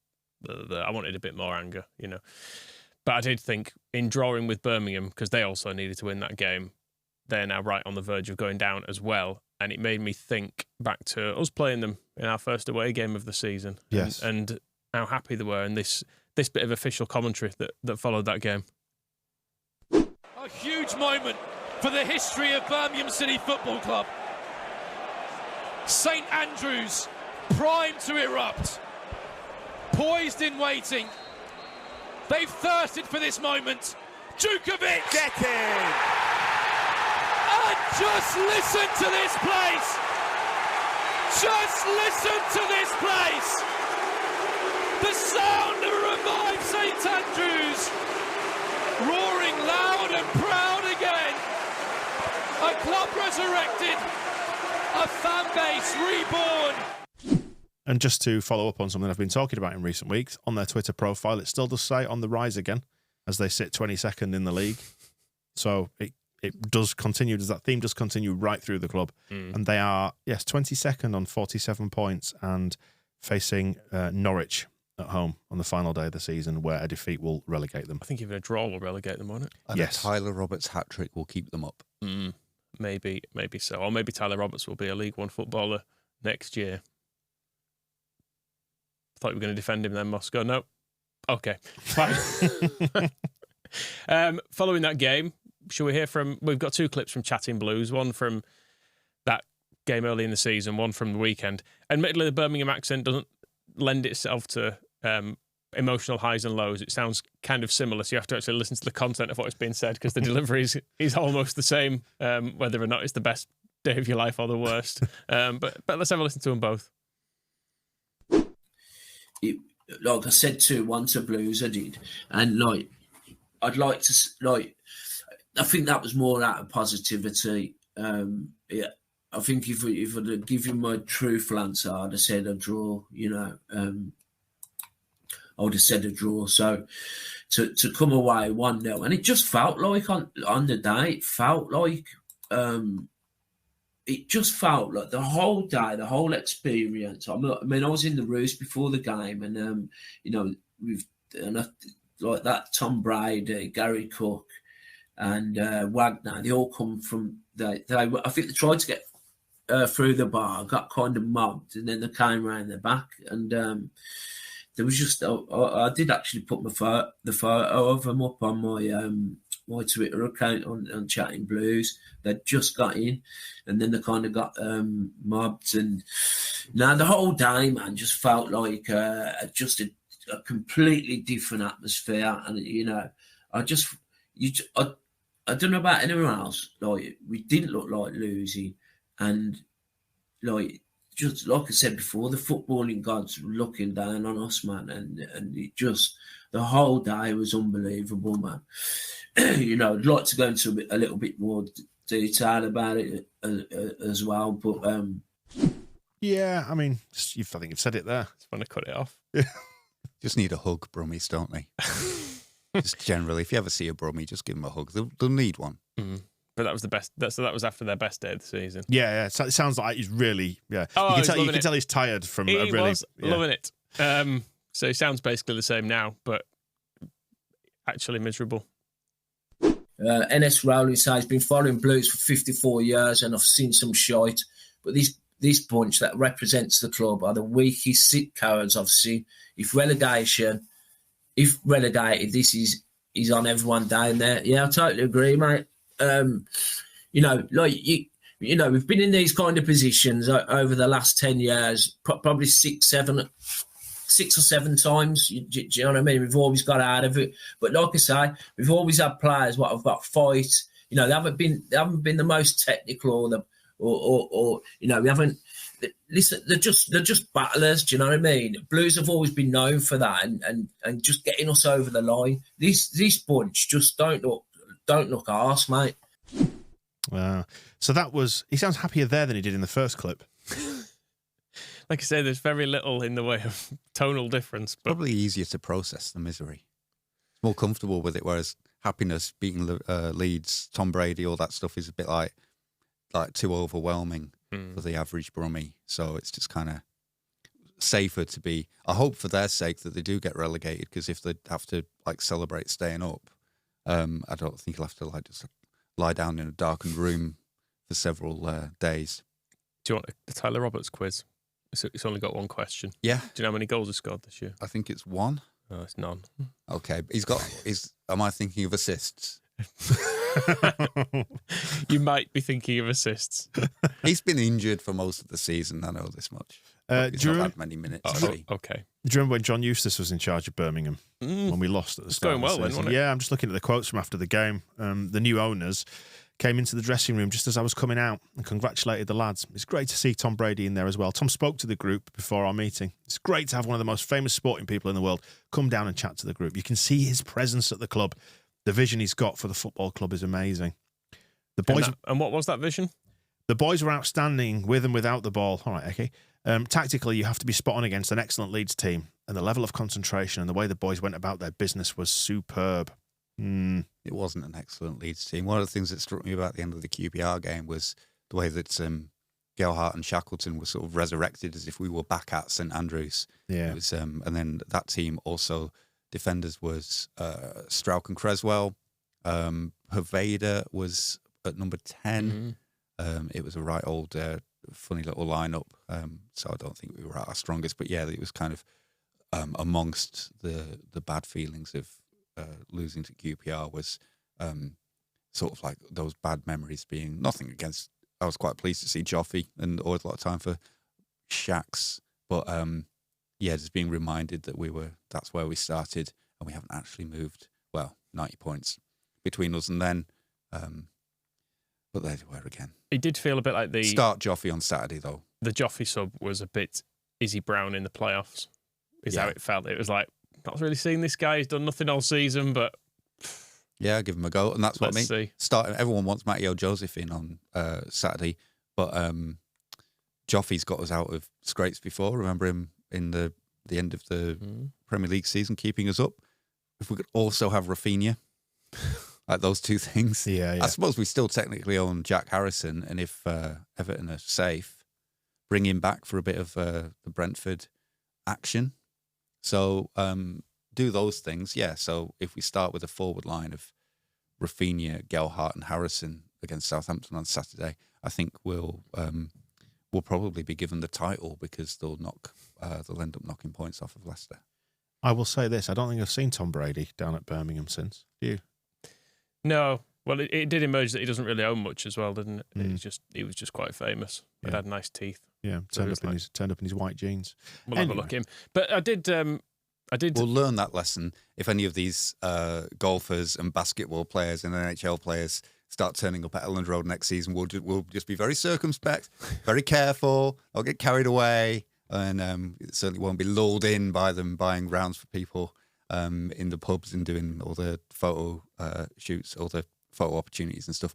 I wanted a bit more anger, But I did think in drawing with Birmingham, because they also needed to win that game, they're now right on the verge of going down as well. And it made me think back to us playing them in our first away game of the season. Yes. And how happy they were, and this bit of official commentary that followed that game. A huge moment for the history of Birmingham City Football Club. St Andrews, primed to erupt. Poised in waiting. They've thirsted for this moment. Djukovic! Get in! And just listen to this place! Just listen to this place! The sound of revived St Andrews! Roaring loud and proud again! A club resurrected! A fan base reborn! And just to follow up on something I've been talking about in recent weeks, on their Twitter profile, it still does say on the rise again, as they sit 22nd in the league. So it does continue, that theme does continue right through the club. And they are, 22nd on 47 points and facing Norwich at home on the final day of the season, where a defeat will relegate them. I think even a draw will relegate them, won't it? And yes. a Tyler Roberts hat-trick will keep them up. Maybe so. Or maybe Tyler Roberts will be a League One footballer next year. Thought you were going to defend him then, Moscow. No. Okay, fine. Following that game, shall we hear from... We've got two clips from Chatting Blues, one from that game early in the season, one from the weekend. Admittedly, the Birmingham accent doesn't lend itself to emotional highs and lows. It sounds kind of similar, so you have to actually listen to the content of what's being said, because the delivery is almost the same, whether or not it's the best day of your life or the worst. But let's have a listen to them both. Like I said 2-1 to Blues, I did, and I'd like to I think that was more out of positivity. I think if I'd give you my truthful answer, I'd have said a draw. I would have said a draw. So to come away 1-0, and it just felt like on the day, it just felt like the whole day, the whole experience. I was in the Roost before the game, and like that Tom Brady, Gary Cook, and Wagner. They all come from. I think they tried to get through the bar, got kind of mobbed, and then they came around the back, and there was just. I did actually put the photo of them up on my Twitter account on Chatting Blues. They'd just got in, and then they kind of got mobbed. And now the whole day, man, just felt like just a completely different atmosphere. And I don't know about anyone else. Like, we didn't look like losing, and just like I said before, the footballing gods were looking down on us, man, and it just, the whole day was unbelievable, man. I'd like to go into a little bit more detail about it as well, but yeah, I mean, I think you've said it there. It's fun to cut it off. Just need a hug, Brummies, don't they? Just generally, if you ever see a Brummie, just give them a hug. They'll need one. But that was the best. That was after their best day of the season. Yeah. So it sounds like he's really, yeah. Oh, you can tell he's tired from he a really. Was loving it. So he sounds basically the same now, but actually miserable. NS Rowley says he's been following Blues for 54 years, and I've seen some shite, but this bunch that represents the club are the weakest sick cowards I've seen. If relegated, this is on everyone down there. Yeah, I totally agree, mate. We've been in these kind of positions over the last 10 years, probably 6 or 7 times. Do you know what I mean? We've always got out of it. But like I say, we've always had players what have got fight. They haven't been the most technical, we haven't. Listen, they're just battlers. Do you know what I mean? Blues have always been known for that, and just getting us over the line. This bunch just don't look arse, mate. So that was... He sounds happier there than he did in the first clip. Like I say, there's very little in the way of tonal difference. But Probably easier to process the misery. More comfortable with it, whereas happiness, beating Leeds, Tom Brady, all that stuff is a bit like too overwhelming for the average Brummie. So it's just kind of safer to be... I hope for their sake that they do get relegated, because if they have to celebrate staying up, I don't think you'll have to just lie down in a darkened room for several days. Do you want a Tyler Roberts quiz? It's only got one question. Yeah. Do you know how many goals he scored this year? I think it's 1. No, it's none. Okay. Am I thinking of assists? You might be thinking of assists. He's been injured for most of the season, I know this much. He's not had many minutes. Okay. Do you remember when John Eustace was in charge of Birmingham when we lost at the start? It's going well then, wasn't it? Yeah, I'm just looking at the quotes from after the game. The new owners came into the dressing room just as I was coming out and congratulated the lads. It's great to see Tom Brady in there as well. Tom spoke to the group before our meeting. It's great to have one of the most famous sporting people in the world come down and chat to the group. You can see his presence at the club. The vision he's got for the football club is amazing. The boys and what was that vision? The boys were outstanding with and without the ball. All right, okay. Tactically, you have to be spot on against an excellent Leeds team, and the level of concentration and the way the boys went about their business was superb. It wasn't an excellent Leeds team. One of the things that struck me about the end of the QPR game was the way that Gelhardt and Shackleton were sort of resurrected as if we were back at St Andrews. Yeah. It was, and then that team also, defenders was Strauch and Creswell. Herveda was at number 10. It was a right old, funny little lineup. So I don't think we were at our strongest. But yeah, it was kind of amongst the bad feelings of losing to QPR was sort of like those bad memories being nothing against. I was quite pleased to see Joffy and always a lot of time for Shacks. But yeah, just being reminded that that's where we started and we haven't actually moved, 90 points between us and then. But there they were again. It did feel a bit like Start Joffy on Saturday, though. The Joffy sub was a bit Izzy Brown in the playoffs, how it felt. It was like, not really seeing this guy. He's done nothing all season, but... Yeah, give him a go. And that's what I mean. Everyone wants Matty O'Joseph in on Saturday, but Joffy's got us out of scrapes before. Remember him in the end of the Premier League season, keeping us up. If we could also have Rafinha... Like those two things. Yeah. I suppose we still technically own Jack Harrison, and if Everton are safe, bring him back for a bit of the Brentford action. So do those things, yeah. So if we start with a forward line of Rafinha, Gelhardt and Harrison against Southampton on Saturday, I think we'll probably be given the title because they'll end up knocking points off of Leicester. I will say this, I don't think I've seen Tom Brady down at Birmingham since. Do you? No. Well, it did emerge that he doesn't really own much as well, didn't it? He was just quite famous. He had nice teeth. Yeah, turned up in his white jeans. We'll have a look at him. But I did. We'll learn that lesson if any of these golfers and basketball players and NHL players start turning up at Elland Road next season. We'll just be very circumspect, very careful. I'll get carried away, and it certainly won't be lulled in by them buying rounds for people. In the pubs and doing all the photo shoots, all the photo opportunities and stuff.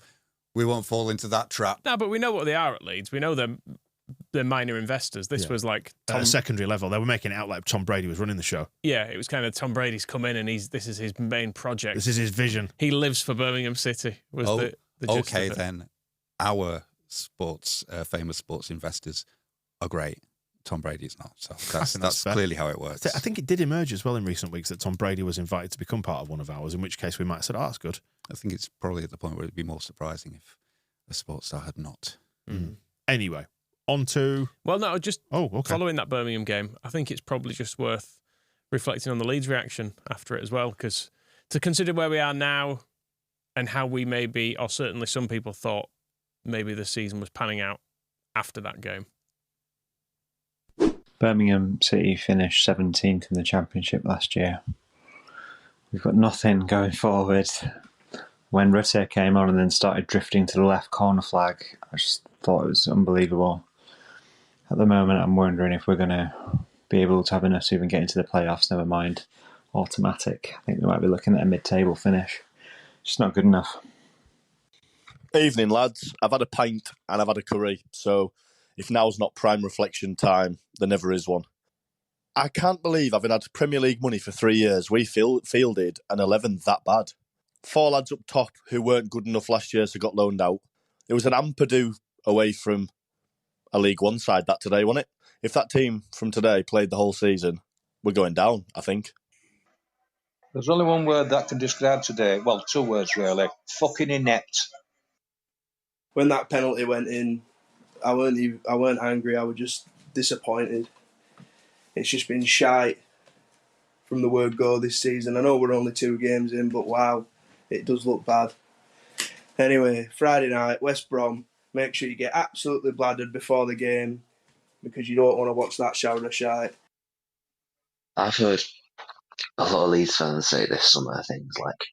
We won't fall into that trap. No, but we know what they are at Leeds. We know they're minor investors. This was like... at a secondary level. They were making it out like Tom Brady was running the show. Yeah, it was kind of Tom Brady's come in and this is his main project. This is his vision. He lives for Birmingham City. The gist of it. Then our famous sports investors are great. Tom Brady's not. So that's clearly how it works. I think it did emerge as well in recent weeks that Tom Brady was invited to become part of one of ours, in which case we might have said, that's good. I think it's probably at the point where it'd be more surprising if a sports star had not. Anyway, on to... Well, no, just following that Birmingham game, I think it's probably just worth reflecting on the Leeds reaction after it as well, because to consider where we are now and how we maybe, or certainly some people thought maybe the season was panning out after that game. Birmingham City finished 17th in the Championship last year. We've got nothing going forward. When Rutte came on and then started drifting to the left corner flag, I just thought it was unbelievable. At the moment, I'm wondering if we're going to be able to have enough to even get into the playoffs, never mind automatic. I think we might be looking at a mid-table finish. Just not good enough. Evening, lads. I've had a pint and I've had a curry, so if now's not prime reflection time, there never is one. I can't believe having had Premier League money for 3 years, we fielded an 11 that bad. 4 lads up top who weren't good enough last year, so got loaned out. It was an Ampadu away from a League One side that today, wasn't it? If that team from today played the whole season, we're going down, I think. There's only one word that can describe today. Well, 2 words really. Fucking inept. When that penalty went in, I weren't angry. I was just disappointed. It's just been shite from the word go this season. I know we're only 2 games in, but wow, it does look bad. Anyway, Friday night, West Brom. Make sure you get absolutely bladdered before the game because you don't want to watch that shower of shite. I've heard a lot of Leeds fans say this, some of the things like,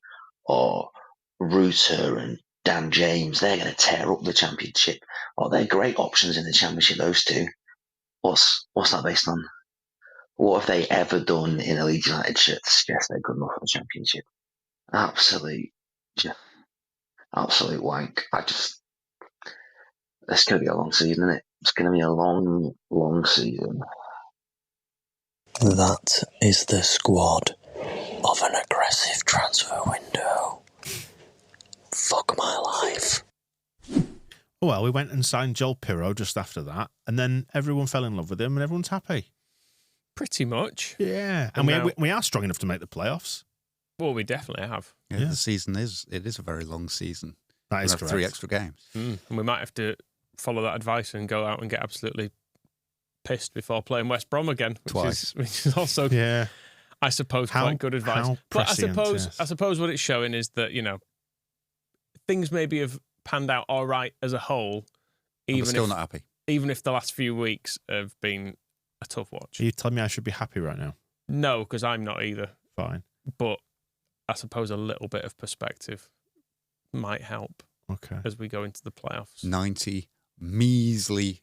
oh, Ruter and Dan James, they're going to tear up the Championship. Oh, they're great options in the Championship, those two. What's that based on? What have they ever done in a Leeds United shirt to suggest they're good enough for the Championship? Absolute wank. It's going to be a long season, isn't it? It's going to be a long, long season. That is the squad of an aggressive transfer window. Fuck my life. Well, we went and signed Joel Pirro just after that, and then everyone fell in love with him, and everyone's happy. Pretty much. Yeah. And we are strong enough to make the playoffs. Well, we definitely have. Yeah, the season is a very long season. That is correct. 3 extra games. And we might have to follow that advice and go out and get absolutely pissed before playing West Brom again. Twice. Which is also, I suppose, quite good advice. But I suppose what it's showing is that, things maybe have panned out all right as a whole. We're still not happy. Even if the last few weeks have been a tough watch. Are you telling me I should be happy right now? No, because I'm not either. Fine. But I suppose a little bit of perspective might help as we go into the playoffs. 90 measly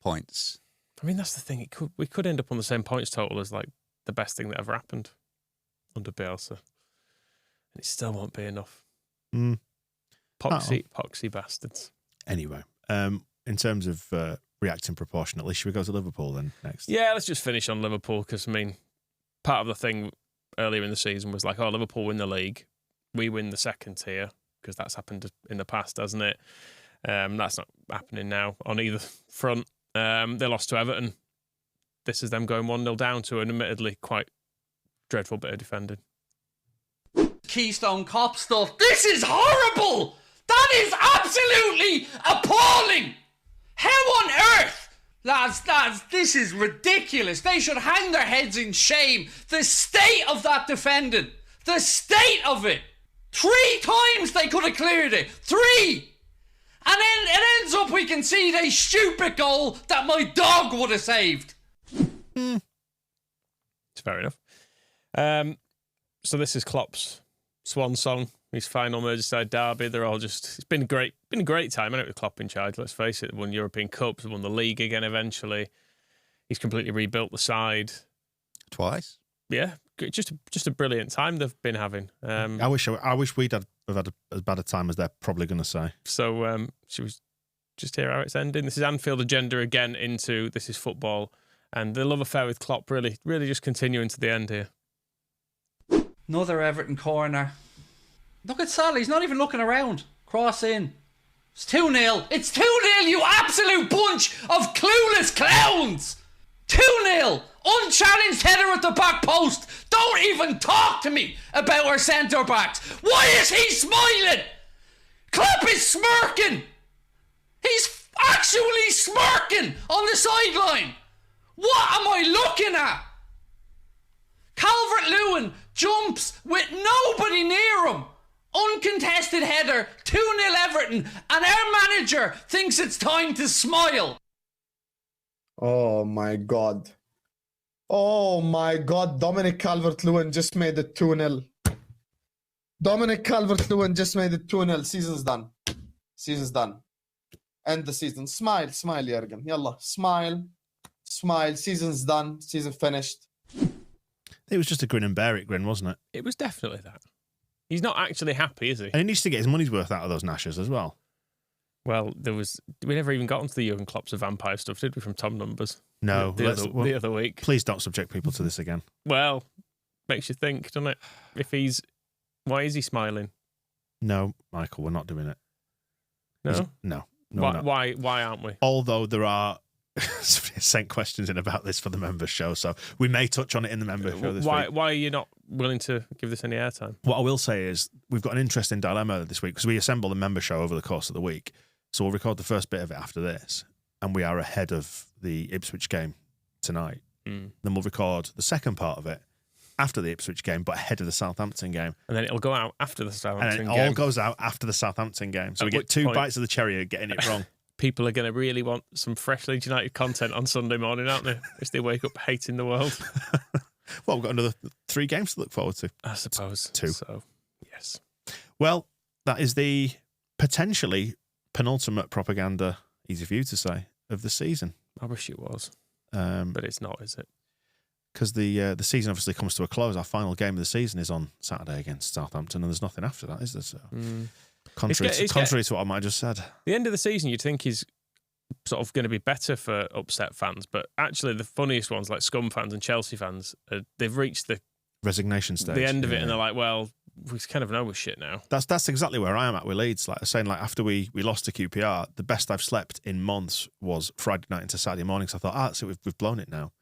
points. I mean, that's the thing. We could end up on the same points total as like the best thing that ever happened under Bielsa. And it still won't be enough. Poxy bastards. Anyway, in terms of reacting proportionately, should we go to Liverpool then next? Yeah, let's just finish on Liverpool because, I mean, part of the thing earlier in the season was like, oh, Liverpool win the league. We win the second tier because that's happened in the past, hasn't it? That's not happening now on either front. They lost to Everton. This is them going 1-0 down to an admittedly quite dreadful bit of defending. Keystone Cop stuff. This is horrible! That is absolutely appalling! How on earth? Lads, this is ridiculous. They should hang their heads in shame. The state of that defending. The state of it. 3 times they could have cleared it. 3! And then it ends up we can see a stupid goal that my dog would have saved. It's fair enough. So this is Klopp's swan song, his final Merseyside derby. They're all it's been a great time, hasn't it, with Klopp in charge, let's face it. They won European Cups, won the league again eventually. He's completely rebuilt the side. Twice? Yeah, just a brilliant time they've been having. I wish we'd have had as bad a time as they're probably going to say. So she was just hear how it's ending. This is Anfield agenda again into this is football. And the love affair with Klopp really just continuing to the end here. Another Everton corner. Look at Salah, he's not even looking around. Cross in. It's 2-0. It's 2-0, you absolute bunch of clueless clowns! 2-0! Unchallenged header at the back post. Don't even talk to me about our centre-backs. Why is he smiling? Klopp is smirking. He's actually smirking on the sideline. What am I looking at? Calvert-Lewin jumps with nobody near him. Uncontested header, 2-0 Everton, and our manager thinks it's time to smile. Oh my God. Oh my God, Dominic Calvert-Lewin just made it 2-0. Dominic Calvert-Lewin just made it 2-0. Season's done. Season's done. End the season. Smile, Jurgen. Yalla, smile. Season's done. Season finished. It was just a grin and bear it grin, wasn't it? It was definitely that. He's not actually happy, is he? And he needs to get his money's worth out of those Nashers as well. Well, we never even got onto the Jurgen Klopp's vampire stuff, did we, from Tom Numbers? No. The other week. Please don't subject people to this again. Well, makes you think, doesn't it? Why is he smiling? No, Michael, we're not doing it. No? No. Why aren't we? Although there are sent questions in about this for the members show, so we may touch on it in the members show this week. Why are you not willing to give this any airtime? What I will say is we've got an interesting dilemma this week because we assemble the member show over the course of the week. So we'll record the first bit of it after this, and we are ahead of the Ipswich game tonight. Then we'll record the second part of it after the Ipswich game, but ahead of the Southampton game. And then it'll go out after the Southampton game. And it all goes out after the Southampton game. So we get 2 bites of the cherry of getting it wrong. People are going to really want some fresh Leeds United content on Sunday morning, aren't they? As they wake up hating the world. Well, we've got another 3 games to look forward to. I suppose. 2. So, yes. Well, that is the potentially penultimate propaganda, easy for you to say, of the season. I wish it was. But it's not, is it? Because the season obviously comes to a close. Our final game of the season is on Saturday against Southampton, and there's nothing after that, is there? So, contrary to what I might have just said. The end of the season, you'd think is sort of going to be better for upset fans, but actually the funniest ones, like Scum fans and Chelsea fans, they've reached the resignation stage, the end of it, and they're like, well, we kind of know we're shit now. That's exactly where I am at with Leeds. Like I was saying, like after we lost to QPR, the best I've slept in months was Friday night into Saturday morning. So I thought, that's it, we've blown it now.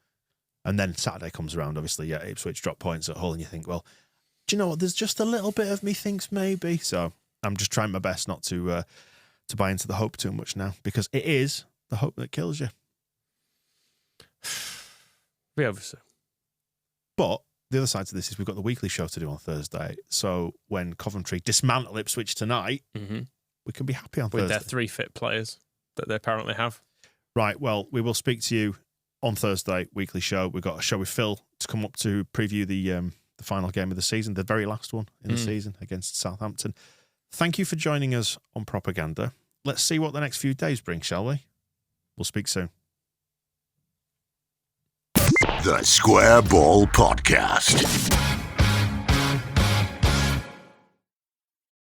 And then Saturday comes around, obviously, Ipswich drop points at Hull, and you think, well, do you know what? There's just a little bit of me thinks maybe. So I'm just trying my best not to buy into the hope too much now, because it is the hope that kills you. We obviously. But the other side to this is we've got the weekly show to do on Thursday. So when Coventry dismantle Ipswich tonight, we can be happy on Thursday. With their 3 fit players that they apparently have. Right, well, we will speak to you on Thursday, weekly show. We've got a show with Phil to come up to preview the final game of the season, the very last one in the season against Southampton. Thank you for joining us on Propaganda. Let's see what the next few days bring, shall we? We'll speak soon. The Square Ball Podcast.